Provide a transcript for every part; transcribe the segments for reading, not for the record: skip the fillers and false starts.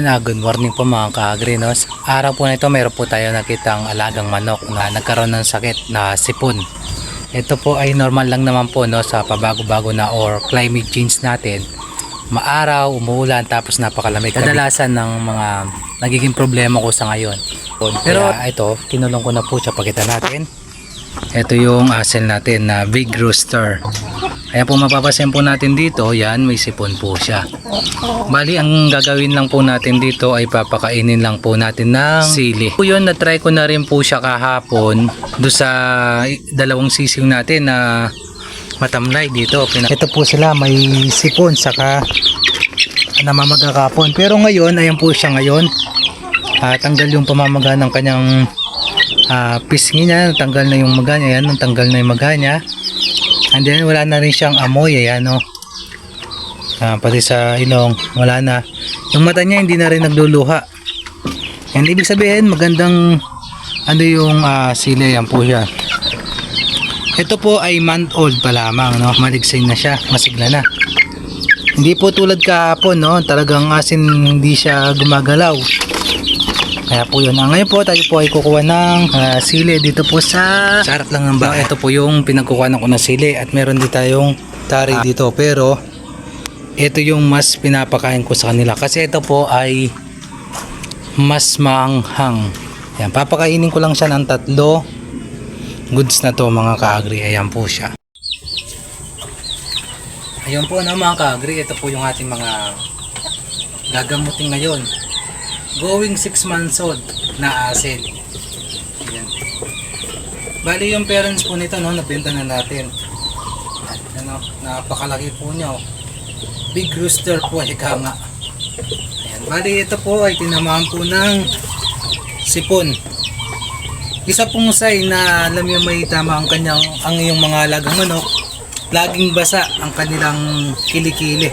Ayun, good morning po mga ka-agri, no? Araw po na ito, mayroon po tayo nakitang alagang manok na nagkaroon ng sakit na sipon. Ito po ay normal lang naman po, no, sa pabago-bago na or climate change natin. Maaraw, umuulan, tapos napakalamig. Kadalasan ng mga nagiging problema ko sa ngayon. Pero ito, kinulong ko na po siya, pakita natin. Ito yung asel natin na big rooster. Kaya po mapapasin po natin dito, yan, may sipon po siya. Bali, ang gagawin lang po natin dito ay papakainin lang po natin ng sili. Po yun, na-try ko na rin po siya kahapon do sa dalawang sisiw natin na matamlay dito. Ito po sila, may sipon saka namamaga kahapon. Pero ngayon, ayan po siya ngayon. Tanggal yung pamamaga ng kanyang pisngi niya, tanggal na yung maga niya, ayan, tanggal na yung maga niya. And then wala na rin siyang amoy, ayan, no. Pati sa ilong wala na. Yung mata niya hindi na rin nagluluha. And ibig sabihin magandang ano yung sili, yan po siya. Ito po ay month old pa lamang, no. Maligsin na siya, masigla na. Hindi po tulad kahapon, no, talagang asin hindi siya gumagalaw. Kaya po yun. Ngayon po tayo po ay kukuha ng sili dito po sa harap lang ng bahay. Ito po yung pinagkukuha ko ng sili at meron din tayong tari dito. Pero ito yung mas pinapakain ko sa kanila kasi ito po ay mas maanghang. Ayan, papakainin ko lang siya ng 3 goods na to mga ka-agri. Ayan po siya. Ayun po na mga ka-agri. Ito po yung ating mga gagamutin ngayon. Going 6 months old na asil. Ayan. Bali yung parents po nito, no, nabenta na natin. Ano, napakalaki po niya, oh. Big rooster po, ika nga. Ayan. Bali ito po ay tinamaan po ng sipon. Isa pong sign na alam yung may tama ang kanyang, ang iyong mga alagang manok, laging basa ang kanilang kilikili.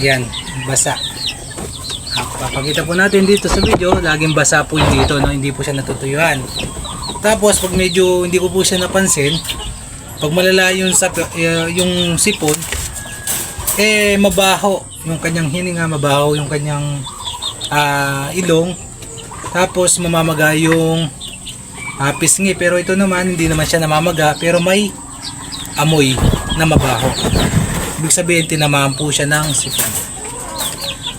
Ayan, basa. Papakita po natin dito sa video, laging basa po yung dito, no? Hindi po siya natutuyuan. Tapos pag medyo hindi ko po siya napansin, pag malala yung sipon, mabaho yung kanyang hininga, mabaho yung kanyang ilong, tapos mamamaga yung pisngi. Pero ito naman, hindi naman siya namamaga, pero may amoy na mabaho. Ibig sabihin, tinamaan po siya ng sipon.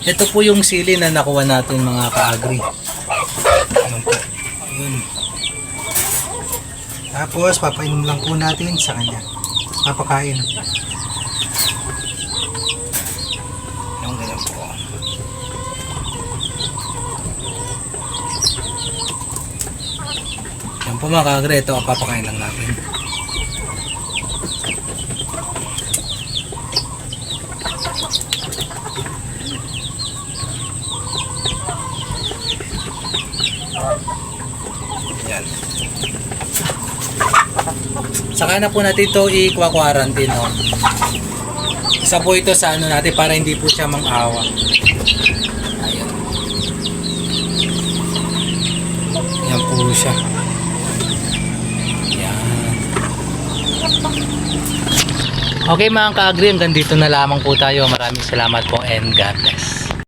Ito po yung sili na nakuha natin mga ka-agri. Ayan po. Ayan. Tapos papainom lang po natin sa kanya. Papakain. Yung ganyan po. Ayan po mga ka-agri. Ito papakain lang natin. Yan. Saka na po natin ito i-quarantine, no? Isa po ito sa ano natin para hindi po siya mang-awa. Ayan. Yan po siya. Yan. Okay mga ka-agri, hanggang dito na lamang po tayo. Maraming salamat po and God bless.